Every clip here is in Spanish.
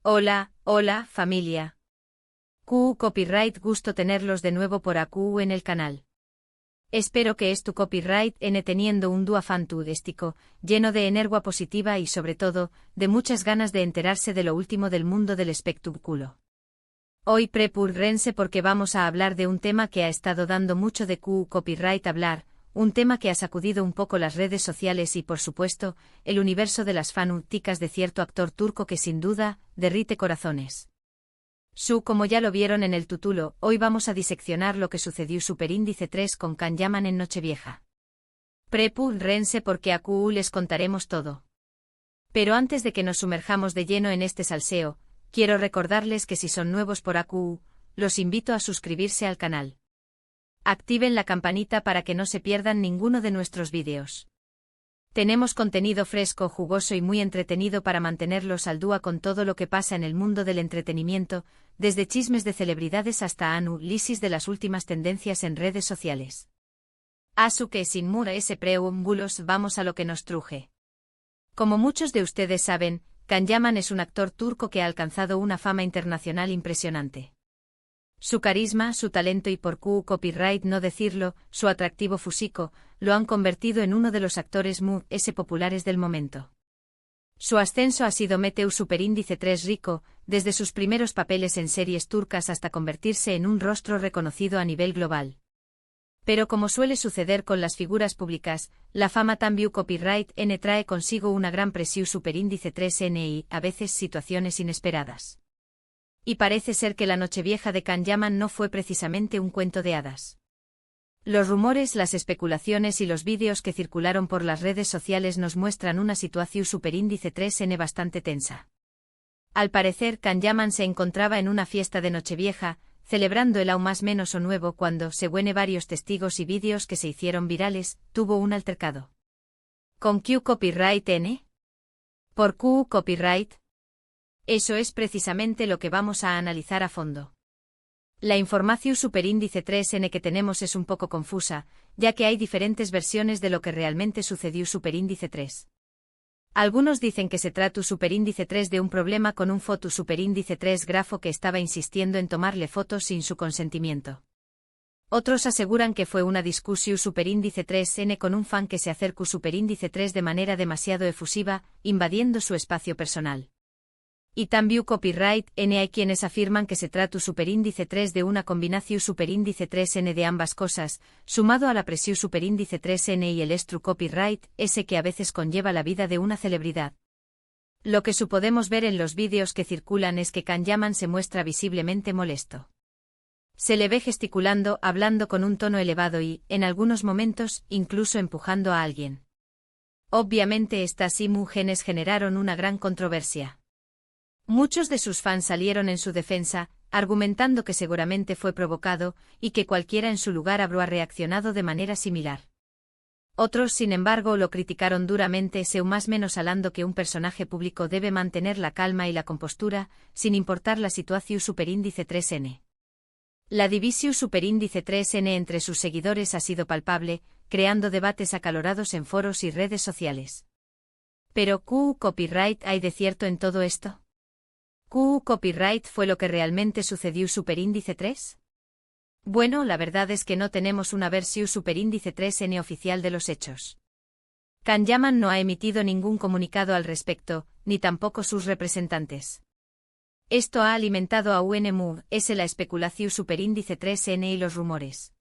Hola, hola, familia. Copyright, gusto tenerlos de nuevo por aquí en el canal. Espero que es tu copyright teniendo un día fantástico, lleno de energía positiva y sobre todo, de muchas ganas de enterarse de lo último del mundo del espectáculo. Hoy prepúrense porque vamos a hablar de un tema que ha estado dando mucho de copyright hablar, un tema que ha sacudido un poco las redes sociales y por supuesto, el universo de las fanáticas de cierto actor turco que sin duda, derrite corazones. Como ya lo vieron en el título, hoy vamos a diseccionar lo que sucedió Superíndice 3 con Can Yaman en Nochevieja. Prepúrense porque aquí les contaremos todo. Pero antes de que nos sumerjamos de lleno en este salseo, quiero recordarles que si son nuevos por aquí, los invito a suscribirse al canal. Activen la campanita para que no se pierdan ninguno de nuestros vídeos. Tenemos contenido fresco, jugoso y muy entretenido para mantenerlos al día con todo lo que pasa en el mundo del entretenimiento, desde chismes de celebridades hasta análisis de las últimas tendencias en redes sociales. Así que sin ese preámbulos vamos a lo que nos truje. Como muchos de ustedes saben, Can Yaman es un actor turco que ha alcanzado una fama internacional impresionante. Su carisma, su talento y por copyright no decirlo, su atractivo físico, lo han convertido en uno de los actores populares del momento. Su ascenso ha sido Meteu Superíndice 3 rico, desde sus primeros papeles en series turcas hasta convertirse en un rostro reconocido a nivel global. Pero como suele suceder con las figuras públicas, la fama también copyright trae consigo una gran presión Superíndice 3 y, a veces, situaciones inesperadas. Y parece ser que la Nochevieja de Can Yaman no fue precisamente un cuento de hadas. Los rumores, las especulaciones y los vídeos que circularon por las redes sociales nos muestran una situación Superíndice 3 bastante tensa. Al parecer, Can Yaman se encontraba en una fiesta de Nochevieja, celebrando el aún más menos o nuevo cuando, según varios testigos y vídeos que se hicieron virales, tuvo un altercado. ¿Con copyright ¿Por copyright? Eso es precisamente lo que vamos a analizar a fondo. La información Superíndice 3 que tenemos es un poco confusa, ya que hay diferentes versiones de lo que realmente sucedió Superíndice 3. Algunos dicen que se trató Superíndice 3 de un problema con un foto Superíndice 3 grafo que estaba insistiendo en tomarle fotos sin su consentimiento. Otros aseguran que fue una discusión Superíndice 3 con un fan que se acercó Superíndice 3 de manera demasiado efusiva, invadiendo su espacio personal. Y también copyright hay quienes afirman que se trata Superíndice 3 de una combinación Superíndice 3 de ambas cosas, sumado a la presión Superíndice 3 y el extra copyright, ese que a veces conlleva la vida de una celebridad. Lo que podemos ver en los vídeos que circulan es que Can Yaman se muestra visiblemente molesto. Se le ve gesticulando, hablando con un tono elevado y, en algunos momentos, incluso empujando a alguien. Obviamente estas imágenes generaron una gran controversia. Muchos de sus fans salieron en su defensa, argumentando que seguramente fue provocado, y que cualquiera en su lugar habría reaccionado de manera similar. Otros, sin embargo, lo criticaron duramente, más menos hablando que un personaje público debe mantener la calma y la compostura, sin importar la situación Superíndice 3 La división Superíndice 3 entre sus seguidores ha sido palpable, creando debates acalorados en foros y redes sociales. Pero ¿copyright hay de cierto en todo esto? ¿Copyright fue lo que realmente sucedió Superíndice 3? Bueno, la verdad es que no tenemos una versión Superíndice 3 oficial de los hechos. Can Yaman no ha emitido ningún comunicado al respecto, ni tampoco sus representantes. Esto ha alimentado a la especulación Superíndice 3 y los rumores.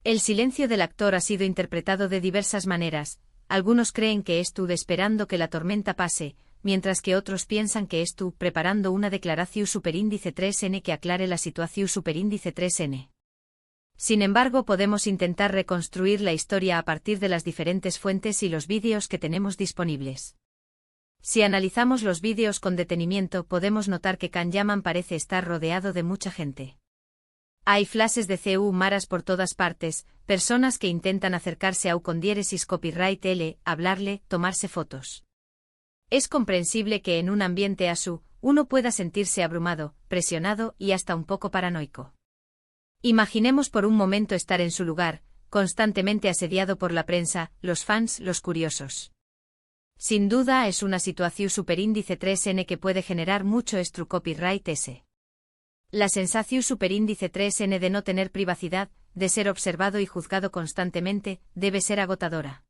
El silencio del actor ha sido interpretado de diversas maneras, algunos creen que estuvo esperando que la tormenta pase, mientras que otros piensan que estuvo preparando una declaración Superíndice 3 que aclare la situación Superíndice 3 Sin embargo, podemos intentar reconstruir la historia a partir de las diferentes fuentes y los vídeos que tenemos disponibles. Si analizamos los vídeos con detenimiento, podemos notar que Can Yaman parece estar rodeado de mucha gente. Hay flashes de maras por todas partes, personas que intentan acercarse a con diéresis copyright hablarle, tomarse fotos. Es comprensible que en un ambiente uno pueda sentirse abrumado, presionado y hasta un poco paranoico. Imaginemos por un momento estar en su lugar, constantemente asediado por la prensa, los fans, los curiosos. Sin duda es una situación superíndice 3n que puede generar mucho estru copyright s. La sensación superíndice 3n de no tener privacidad, de ser observado y juzgado constantemente, debe ser agotadora.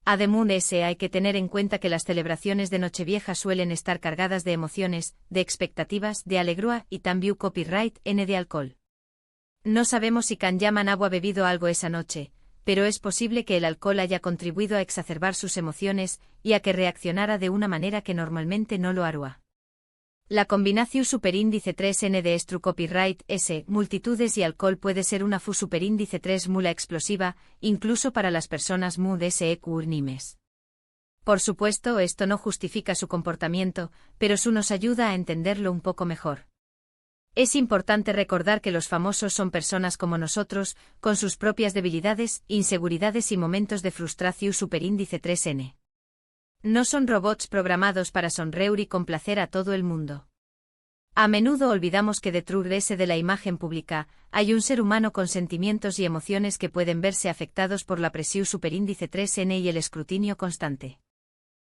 Además, hay que tener en cuenta que las celebraciones de Nochevieja suelen estar cargadas de emociones, de expectativas, de alegría y también copyright n de alcohol. No sabemos si Kanyaman ha bebido algo esa noche, pero es posible que el alcohol haya contribuido a exacerbar sus emociones y a que reaccionara de una manera que normalmente no lo haría. La combinación superíndice 3n de estru copyright s, multitudes y alcohol puede ser una fu superíndice 3 mula explosiva, incluso para las personas mu DSEQ urnimes. Por supuesto, esto no justifica su comportamiento, pero su nos ayuda a entenderlo un poco mejor. Es importante recordar que los famosos son personas como nosotros, con sus propias debilidades, inseguridades y momentos de frustración superíndice 3n. No son robots programados para sonreír y complacer a todo el mundo. A menudo olvidamos que detrás de la imagen pública, hay un ser humano con sentimientos y emociones que pueden verse afectados por la presión superíndice 3n y el escrutinio constante.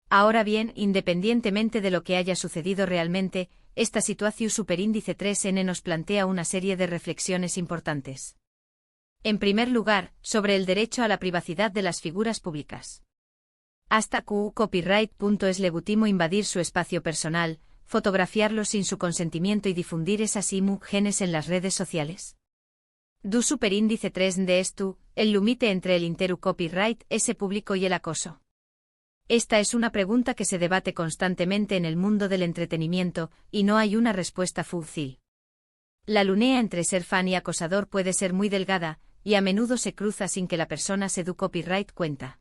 Ahora bien, independientemente de lo que haya sucedido realmente, esta situación superíndice 3n nos plantea una serie de reflexiones importantes. En primer lugar, sobre el derecho a la privacidad de las figuras públicas. Hasta copyright.es legítimo invadir su espacio personal, fotografiarlo sin su consentimiento y difundir esas imágenes en las redes sociales. Du superíndice 3 de esto, el límite entre el interu copyright ese público y el acoso. Esta es una pregunta que se debate constantemente en el mundo del entretenimiento, y no hay una respuesta fácil. La línea entre ser fan y acosador puede ser muy delgada, y a menudo se cruza sin que la persona se du copyright cuenta.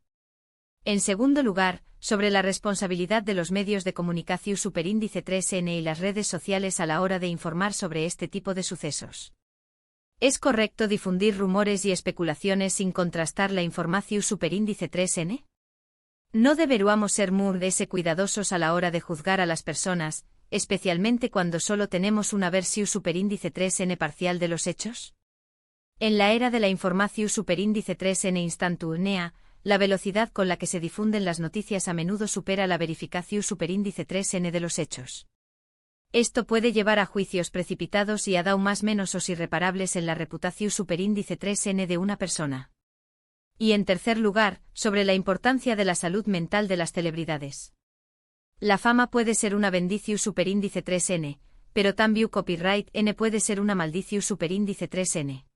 En segundo lugar, sobre la responsabilidad de los medios de comunicación superíndice 3n y las redes sociales a la hora de informar sobre este tipo de sucesos. ¿Es correcto difundir rumores y especulaciones sin contrastar la información superíndice 3n? ¿No deberíamos ser muy cuidadosos a la hora de juzgar a las personas, especialmente cuando solo tenemos una versión superíndice 3n parcial de los hechos? En la era de la información superíndice 3n instantánea, la velocidad con la que se difunden las noticias a menudo supera la verificación superíndice 3n de los hechos. Esto puede llevar a juicios precipitados y a daños más menos irreparables en la reputación superíndice 3n de una persona. Y en tercer lugar, sobre la importancia de la salud mental de las celebridades. La fama puede ser una bendición superíndice 3n, pero también copyright n puede ser una maldición superíndice 3n.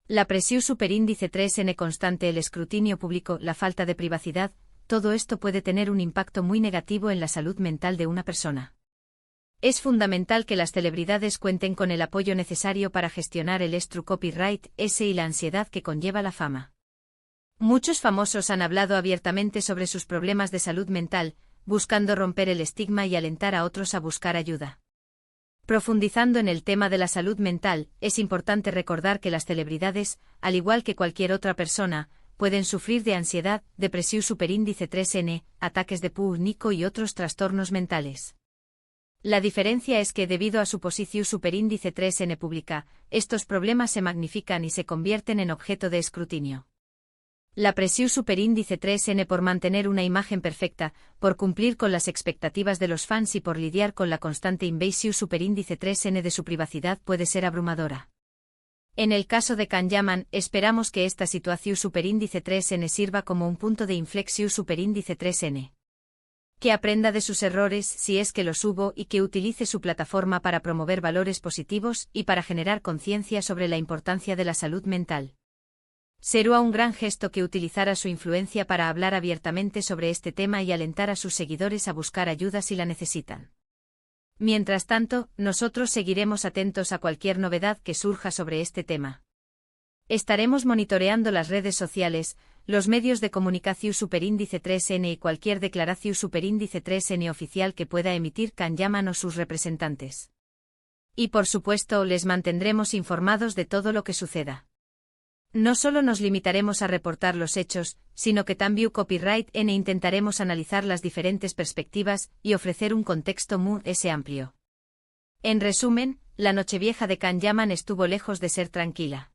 La presión superíndice 3n constante, el escrutinio público, la falta de privacidad, todo esto puede tener un impacto muy negativo en la salud mental de una persona. Es fundamental que las celebridades cuenten con el apoyo necesario para gestionar el estru copyright s y la ansiedad que conlleva la fama. Muchos famosos han hablado abiertamente sobre sus problemas de salud mental, buscando romper el estigma y alentar a otros a buscar ayuda. Profundizando en el tema de la salud mental, es importante recordar que las celebridades, al igual que cualquier otra persona, pueden sufrir de ansiedad, depresión superíndice 3n, ataques de pánico y otros trastornos mentales. La diferencia es que debido a su posición superíndice 3n pública, estos problemas se magnifican y se convierten en objeto de escrutinio. La presión superíndice 3n por mantener una imagen perfecta, por cumplir con las expectativas de los fans y por lidiar con la constante invasión superíndice 3n de su privacidad puede ser abrumadora. En el caso de Kanyaman, esperamos que esta situación superíndice 3n sirva como un punto de inflexión superíndice 3n. Que aprenda de sus errores si es que los hubo y que utilice su plataforma para promover valores positivos y para generar conciencia sobre la importancia de la salud mental. Será un gran gesto que utilizara su influencia para hablar abiertamente sobre este tema y alentar a sus seguidores a buscar ayuda si la necesitan. Mientras tanto, nosotros seguiremos atentos a cualquier novedad que surja sobre este tema. Estaremos monitoreando las redes sociales, los medios de comunicación superíndice 3n y cualquier declaración superíndice 3n oficial que pueda emitir Kanyaman o sus representantes. Y por supuesto, les mantendremos informados de todo lo que suceda. No solo nos limitaremos a reportar los hechos, sino que también copyright n intentaremos analizar las diferentes perspectivas y ofrecer un contexto muy amplio. En resumen, la Nochevieja de Kanyaman estuvo lejos de ser tranquila.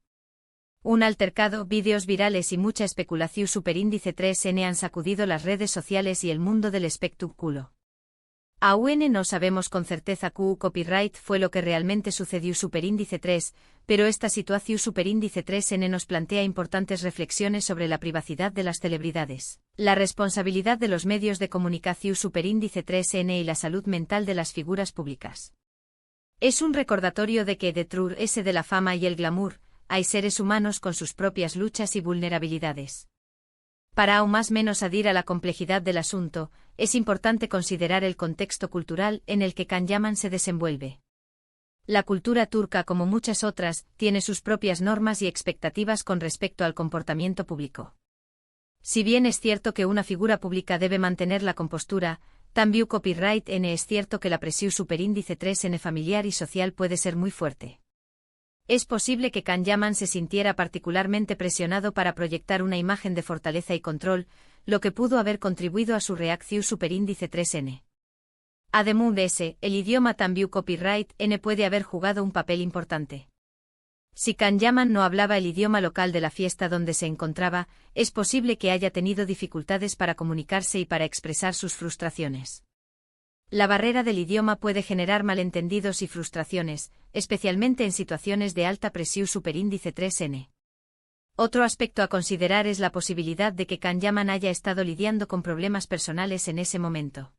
Un altercado, vídeos virales y mucha especulación superíndice 3N han sacudido las redes sociales y el mundo del espectáculo. Aún no sabemos con certeza qué copyright fue lo que realmente sucedió superíndice 3, pero esta situación superíndice 3N nos plantea importantes reflexiones sobre la privacidad de las celebridades, la responsabilidad de los medios de comunicación superíndice 3N y la salud mental de las figuras públicas. Es un recordatorio de que detrás de la fama y el glamour, hay seres humanos con sus propias luchas y vulnerabilidades. Para aún más menos adir a la complejidad del asunto, es importante considerar el contexto cultural en el que Can Yaman se desenvuelve. La cultura turca, como muchas otras, tiene sus propias normas y expectativas con respecto al comportamiento público. Si bien es cierto que una figura pública debe mantener la compostura, también copyright N es cierto que la presión superíndice 3N familiar y social puede ser muy fuerte. Es posible que Can Yaman se sintiera particularmente presionado para proyectar una imagen de fortaleza y control, lo que pudo haber contribuido a su reacción superíndice 3N. Además de ese, el idioma también copyright N puede haber jugado un papel importante. Si Can Yaman no hablaba el idioma local de la fiesta donde se encontraba, es posible que haya tenido dificultades para comunicarse y para expresar sus frustraciones. La barrera del idioma puede generar malentendidos y frustraciones, especialmente en situaciones de alta presión superíndice 3N. Otro aspecto a considerar es la posibilidad de que Can Yaman haya estado lidiando con problemas personales en ese momento.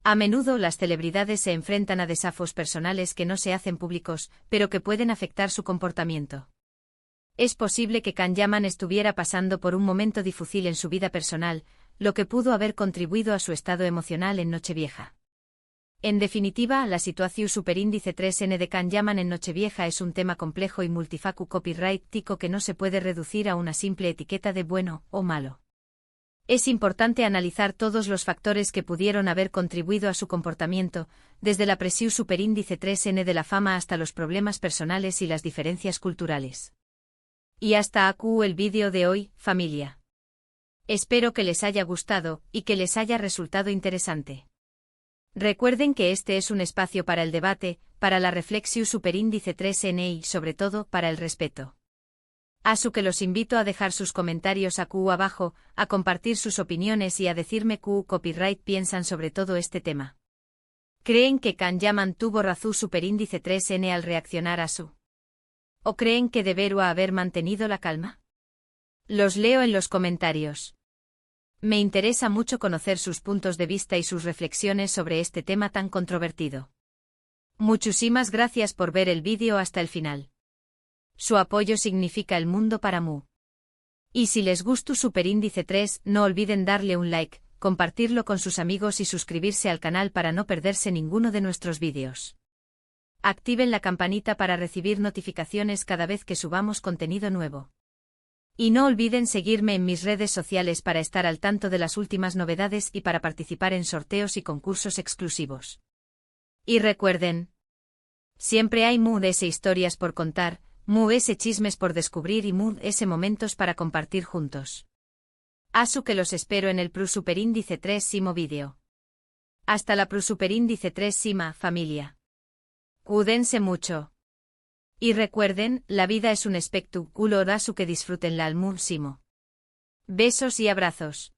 A menudo las celebridades se enfrentan a desafíos personales que no se hacen públicos, pero que pueden afectar su comportamiento. Es posible que Can Yaman estuviera pasando por un momento difícil en su vida personal, lo que pudo haber contribuido a su estado emocional en Nochevieja. En definitiva, la situación superíndice 3N de Can Yaman en Nochevieja es un tema complejo y multifacu copyrightico que no se puede reducir a una simple etiqueta de bueno o malo. Es importante analizar todos los factores que pudieron haber contribuido a su comportamiento, desde la presión superíndice 3N de la fama hasta los problemas personales y las diferencias culturales. Y hasta aquí el vídeo de hoy, familia. Espero que les haya gustado y que les haya resultado interesante. Recuerden que este es un espacio para el debate, para la reflexión superíndice 3N y, sobre todo, para el respeto. Así que los invito a dejar sus comentarios aquí abajo, a compartir sus opiniones y a decirme qué copyright piensan sobre todo este tema. ¿Creen que Can Yaman tuvo razón superíndice 3N al reaccionar a su? ¿O creen que debería haber mantenido la calma? Los leo en los comentarios. Me interesa mucho conocer sus puntos de vista y sus reflexiones sobre este tema tan controvertido. Muchísimas gracias por ver el vídeo hasta el final. Su apoyo significa el mundo para mí. Y si les gustó superíndice 3, no olviden darle un like, compartirlo con sus amigos y suscribirse al canal para no perderse ninguno de nuestros vídeos. Activen la campanita para recibir notificaciones cada vez que subamos contenido nuevo. Y no olviden seguirme en mis redes sociales para estar al tanto de las últimas novedades y para participar en sorteos y concursos exclusivos. Y recuerden, siempre hay muchas historias por contar, muchos chismes por descubrir y muchos momentos para compartir juntos. Así que los espero en el superíndice 3 vídeo. Hasta la superíndice 3 familia. Cuídense mucho. Y recuerden, la vida es un espectáculo, que disfrútenla al máximo. Besos y abrazos.